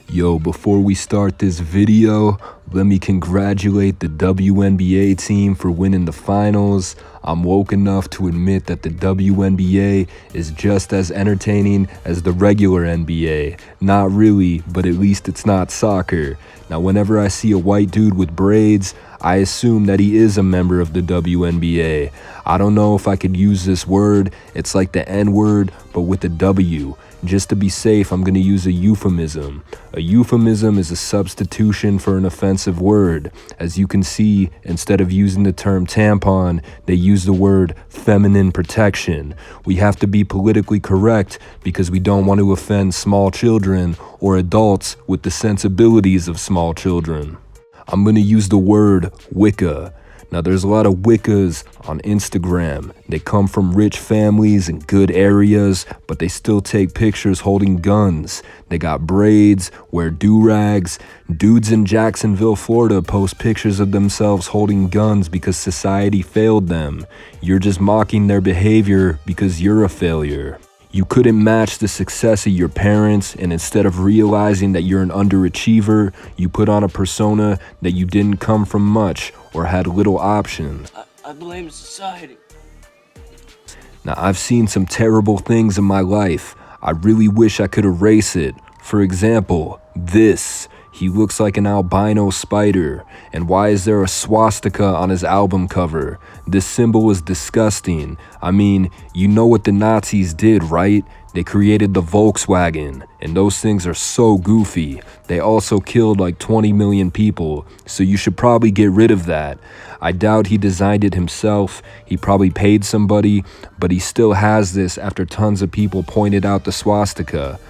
Yo, before we start this video, let me congratulate the WNBA team for winning the finals. I'm woke enough to admit that the WNBA is just as entertaining as the regular NBA. Not really, but at least it's not soccer. Now, whenever I see a white dude with braids, I assume that he is a member of the WNBA. I don't know if I could use this word. It's like the N-word, but with a W. Just to be safe, I'm going to use a euphemism. A euphemism is a substitution for an offensive word. As you can see, instead of using the term tampon, they use the word feminine protection. We have to be politically correct because we don't want to offend small children or adults with the sensibilities of small children. I'm going to use the word Wicca. Now, there's a lot of Wiccas on Instagram. They come from rich families and good areas, but they still take pictures holding guns. They got braids, wear do-rags. Dudes in Jacksonville, Florida post pictures of themselves holding guns because society failed them. You're just mocking their behavior because you're a failure. You couldn't match the success of your parents, and instead of realizing that you're an underachiever, you put on a persona that you didn't come from much or had little options. I blame society. Now, I've seen some terrible things in my life. I really wish I could erase it. For example, this. He looks like an albino spider. And why is there a swastika on his album cover? This symbol is disgusting. I mean, you know what the Nazis did, right? They created the Volkswagen, and those things are so goofy. They also killed like 20 million people, so you should probably get rid of that. I doubt he designed it himself. He probably paid somebody, but he still has this after tons of people pointed out the swastika.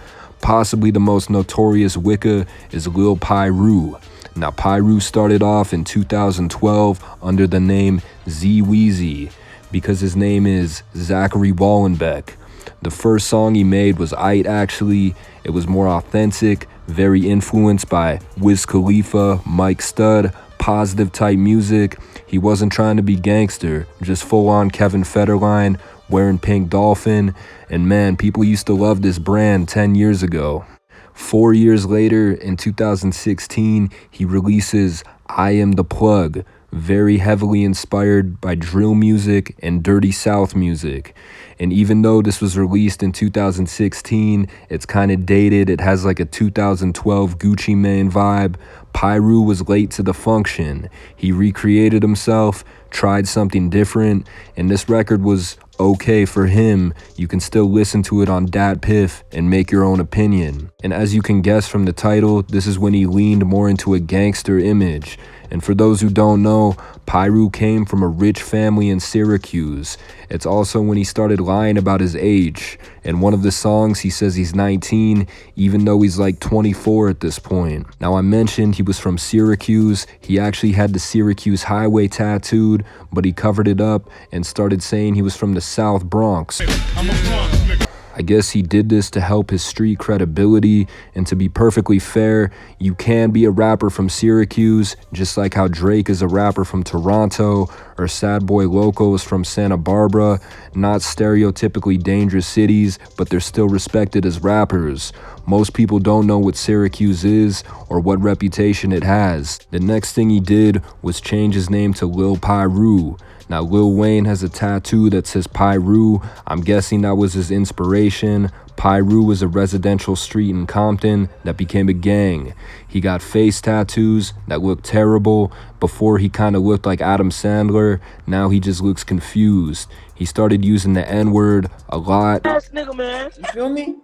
Possibly the most notorious Wicca is Lil Piru. Now, Piru started off in 2012 under the name Z-Weezy because his name is Zachary Wallenbeck. The first song he made was Aight actually. It was more authentic, very influenced by Wiz Khalifa, Mike Stud, positive type music. He wasn't trying to be gangster, just full on Kevin Federline, wearing Pink Dolphin, and man, people used to love this brand 10 years ago. 4 years later, in 2016, he releases I Am The Plug, very heavily inspired by drill music and Dirty South music. And even though this was released in 2016, it's kind of dated. It has like a 2012 Gucci Mane vibe. Piru was late to the function. He recreated himself, tried something different, and this record was okay for him. You can still listen to it on Dat Piff and make your own opinion. And as you can guess from the title, this is when he leaned more into a gangster image. And for those who don't know, Piru came from a rich family in Syracuse. It's also when he started lying about his age. In one of the songs, he says he's 19, even though he's like 24 at this point. Now, I mentioned he was from Syracuse. He actually had the Syracuse Highway tattooed, but he covered it up and started saying he was from the South Bronx. I guess he did this to help his street credibility, and to be perfectly fair, you can be a rapper from Syracuse, just like how Drake is a rapper from Toronto, or Sad Boy Loco is from Santa Barbara. Not stereotypically dangerous cities, but they're still respected as rappers. Most people don't know what Syracuse is or what reputation it has. The next thing he did was change his name to Lil Piru. Now, Lil Wayne has a tattoo that says Piru. I'm guessing that was his inspiration. Piru was a residential street in Compton that became a gang. He got face tattoos that looked terrible. Before, he kind of looked like Adam Sandler. Now he just looks confused. He started using the N-word a lot. Ass nigga, man. You feel me?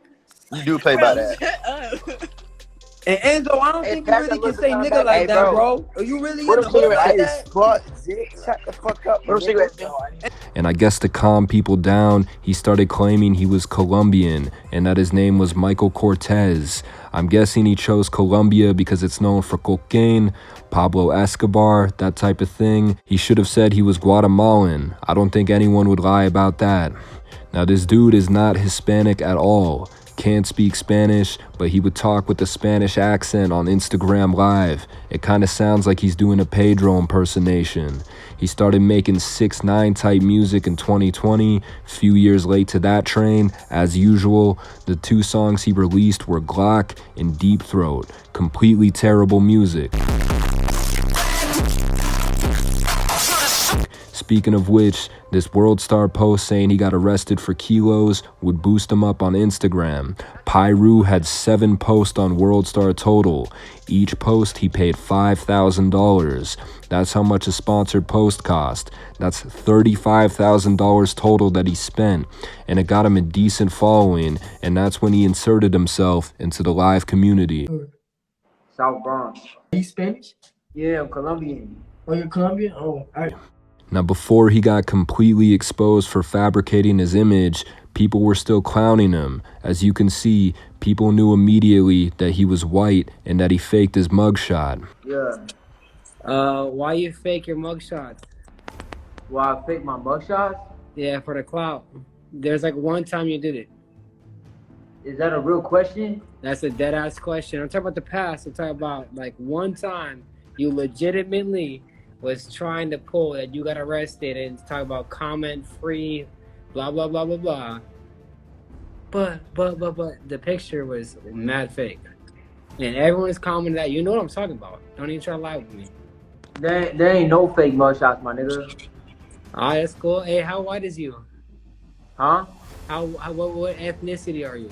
You do play by that. And Enzo, I don't think you really can say nigga like that, bro. Are you really in the hood like that? Shut the fuck up. And I guess to calm people down, he started claiming he was Colombian and that his name was Michael Cortez. I'm guessing he chose Colombia because it's known for cocaine, Pablo Escobar, that type of thing. He should have said he was Guatemalan. I don't think anyone would lie about that. Now, this dude is not Hispanic at all. Can't speak Spanish, but he would talk with a Spanish accent on Instagram Live. It kind of sounds like he's doing a Pedro impersonation. He started making 6ix9ine type music in 2020. Few years late to that train, as usual. The 2 songs he released were Glock and Deep Throat. Completely terrible music. Speaking of which, this World Star post saying he got arrested for kilos would boost him up on Instagram. Piru had 7 posts on World Star total. Each post he paid $5,000. That's how much a sponsored post cost. That's $35,000 total that he spent. And it got him a decent following, and that's when he inserted himself into the live community. South Bronx. Are you Spanish? Yeah, I'm Colombian. Oh, you're Colombian? Oh, Now, before he got completely exposed for fabricating his image, people were still clowning him. As you can see, people knew immediately that he was white and that he faked his mugshot. Yeah. Why you fake your mugshot? Why I fake my mugshot? Yeah, for the clout. There's like one time you did it. Is that a real question? That's a dead-ass question. I'm talking about the past. I'm talking about like one time you legitimately was trying to pull that you got arrested and talk about comment free, blah, blah, blah, blah, blah. But the picture was mad fake. And everyone's commenting that. You know what I'm talking about. Don't even try to lie with me. There ain't no fake mugshots, my nigga. Alright, that's cool. Hey, how white is you? Huh? What ethnicity are you?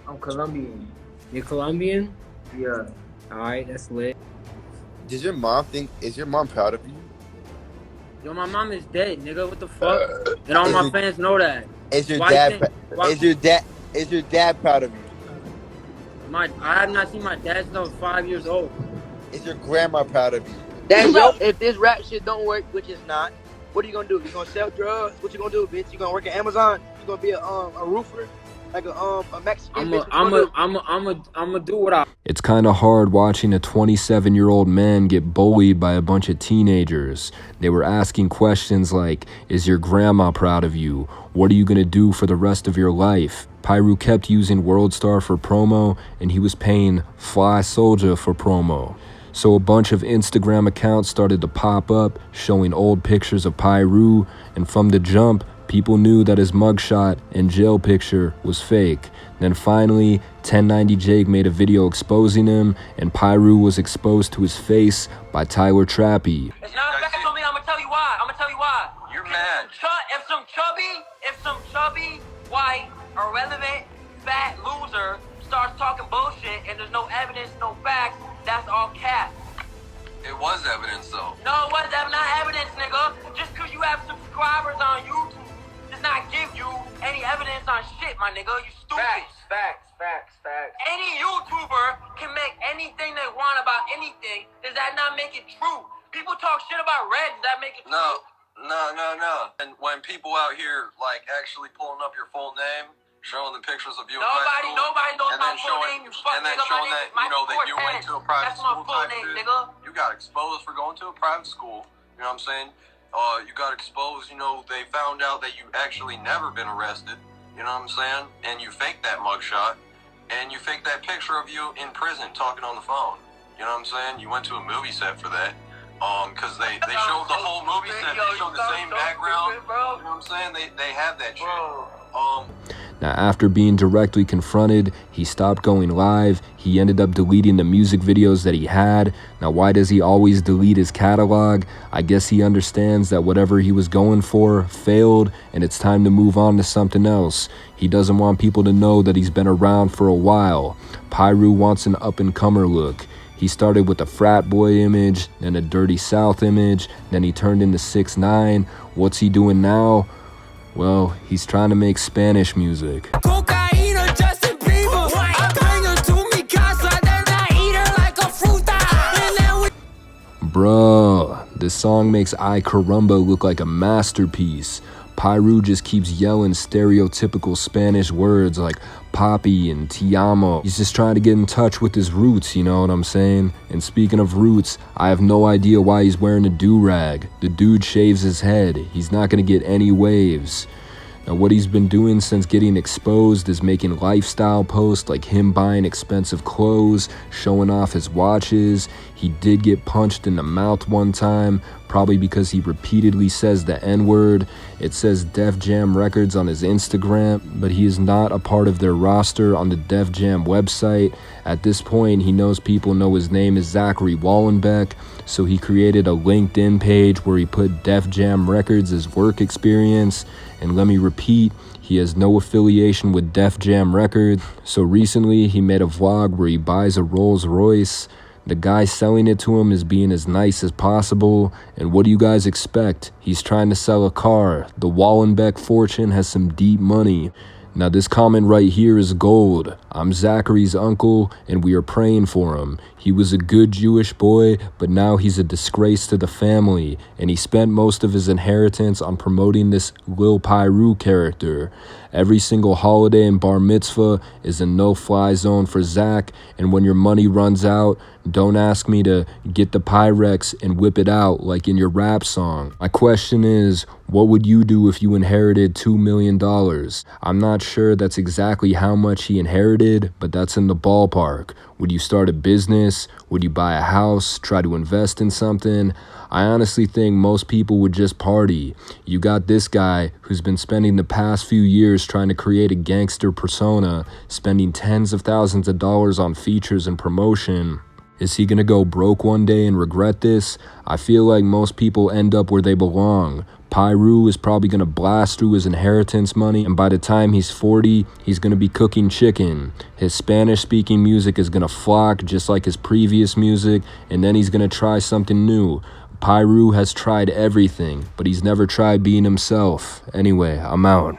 I'm Colombian. You're Colombian? Yeah. Alright, that's lit. Is your mom proud of you? Yo, my mom is dead, nigga. What the fuck? And all my fans know that. Is your dad proud of you? I have not seen my dad since I was 5 years old. Is your grandma proud of you? If this rap shit don't work, which is not, what are you gonna do? You gonna sell drugs? What you gonna do, bitch? You gonna work at Amazon? You gonna be a roofer? Like a Mexican bitch? I'm gonna do what I... It's kind of hard watching a 27-year-old man get bullied by a bunch of teenagers. They were asking questions like, is your grandma proud of you? What are you gonna do for the rest of your life? Piru kept using World Star for promo, and he was paying Fly Soldier for promo. So a bunch of Instagram accounts started to pop up, showing old pictures of Piru, and from the jump, people knew that his mugshot and jail picture was fake. Then finally, 1090 Jake made a video exposing him, and Piru was exposed to his face by Tyler Trappy. It's not affecting me. I'm gonna tell you why. You're mad. If some chubby, white, irrelevant, fat loser starts talking bullshit and there's no evidence, no facts, that's all cap. It was evidence, though. No, it was not evidence, nigga. Just because you have subscribers on YouTube does not give you any evidence on shit, my nigga. You stupid. Facts. Any YouTuber can make anything they want about anything. Does that not make it true? People talk shit about Red. Does that make it true? No. And when people out here, like, actually pulling up your full name, showing the pictures of you Nobody knows my full name, you fuck and then nigga. showing that, you know, that you went to a private That's my school full type name, shit. nigga. You got exposed for going to a private school. You know what I'm saying? You got exposed, you know, they found out that you actually never been arrested. You know what I'm saying? And you faked that mugshot. And you faked that picture of you in prison talking on the phone. You know what I'm saying? You went to a movie set for that. Because they showed the whole movie set. They showed the same background. You know what I'm saying? They have that shit. Now, after being directly confronted, he stopped going live. He ended up deleting the music videos that he had. Now, why does he always delete his catalog? I guess he understands that whatever he was going for failed, and it's time to move on to something else. He doesn't want people to know that he's been around for a while. Piru wants an up-and-comer look. He started with a frat boy image, then a Dirty South image, then he turned into 6ix9ine. What's he doing now? Well, he's trying to make Spanish music. Bruh, this song makes Ay Caramba look like a masterpiece. Piru just keeps yelling stereotypical Spanish words like papi and te amo. He's just trying to get in touch with his roots, you know what I'm saying? And speaking of roots, I have no idea why he's wearing a do-rag. The dude shaves his head. He's not gonna get any waves. Now, what he's been doing since getting exposed is making lifestyle posts like him buying expensive clothes, showing off his watches. He did get punched in the mouth one time, probably because he repeatedly says the N-word. It says Def Jam Records on his Instagram, but he is not a part of their roster on the Def Jam website. At this point, he knows people know his name is Zachary Wallenbeck, so he created a LinkedIn page where he put Def Jam Records as work experience. And let me repeat, he has no affiliation with Def Jam Records. So recently, he made a vlog where he buys a Rolls Royce. The guy selling it to him is being as nice as possible. And what do you guys expect? He's trying to sell a car. The Wallenbeck fortune has some deep money. Now this comment right here is gold. I'm Zachary's uncle and we are praying for him. He was a good Jewish boy, but now he's a disgrace to the family, and he spent most of his inheritance on promoting this Lil Piru character. Every single holiday and bar mitzvah is a no-fly zone for Zach, and when your money runs out, don't ask me to get the Pyrex and whip it out like in your rap song. My question is, what would you do if you inherited $2 million? I'm not sure that's exactly how much he inherited, but that's in the ballpark. Would you start a business? Would you buy a house? Try to invest in something? I honestly think most people would just party. You got this guy who's been spending the past few years trying to create a gangster persona, spending tens of thousands of dollars on features and promotion. Is he gonna go broke one day and regret this? I feel like most people end up where they belong. Piru is probably gonna blast through his inheritance money, and by the time he's 40, he's gonna be cooking chicken. His Spanish-speaking music is gonna flock just like his previous music, and then he's gonna try something new. Piru has tried everything, but he's never tried being himself. Anyway, I'm out.